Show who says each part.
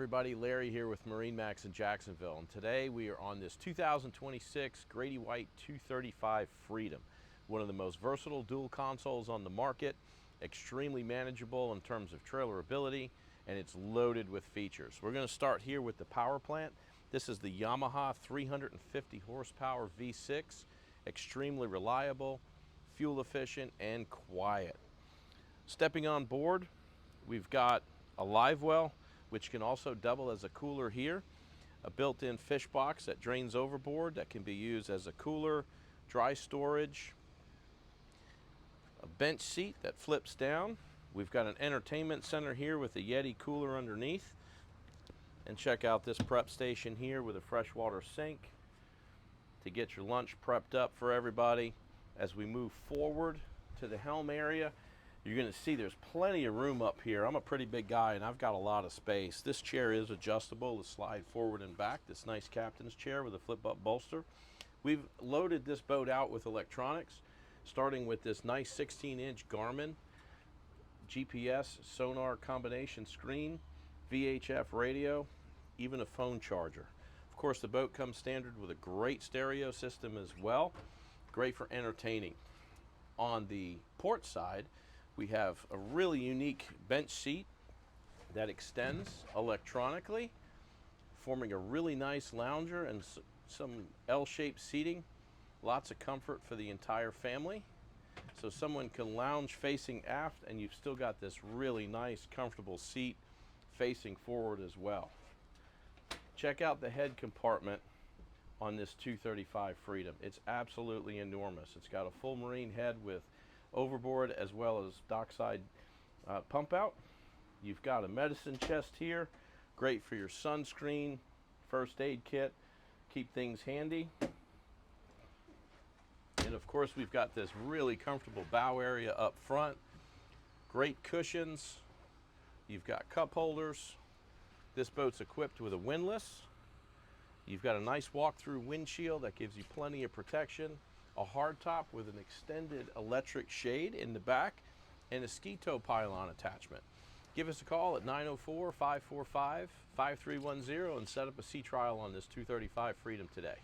Speaker 1: Everybody, Larry here with MarineMax in Jacksonville, and today we are on this 2026 Grady-White 235 Freedom, one of the most versatile dual consoles on the market, extremely manageable in terms of trailerability, and it's loaded with features. We're going to start here with the power plant. This is the Yamaha 350 horsepower V6, extremely reliable, fuel efficient, and quiet. Stepping on board, we've got a live well, which can also double as a cooler here, a built-in fish box that drains overboard that can be used as a cooler, dry storage, a bench seat that flips down. We've got an entertainment center here with a Yeti cooler underneath. And check out this prep station here with a freshwater sink to get your lunch prepped up for everybody. As we move forward to the helm area, you're going to see there's plenty of room up here. I'm a pretty big guy and I've got a lot of space. This chair is adjustable to slide forward and back. This nice captain's chair with a flip-up bolster. We've loaded this boat out with electronics, starting with this nice 16-inch Garmin GPS sonar combination screen, VHF radio, even a phone charger. Of course, the boat comes standard with a great stereo system as well. Great for entertaining. On the port side, we have a really unique bench seat that extends electronically, forming a really nice lounger and some L-shaped seating. Lots of comfort for the entire family. So someone can lounge facing aft and you've still got this really nice, comfortable seat facing forward as well. Check out the head compartment on this 235 Freedom. It's absolutely enormous. It's got a full marine head with overboard as well as dockside pump out. You've got a medicine chest here, great for your sunscreen, first aid kit, keep things handy. And of course we've got this really comfortable bow area up front, great cushions, you've got cup holders. This boat's equipped with a windlass. You've got a nice walk-through windshield that gives you plenty of protection, a hardtop with an extended electric shade in the back, and a ski tow pylon attachment. Give us a call at 904-545-5310 and set up a sea trial on this 235 Freedom today.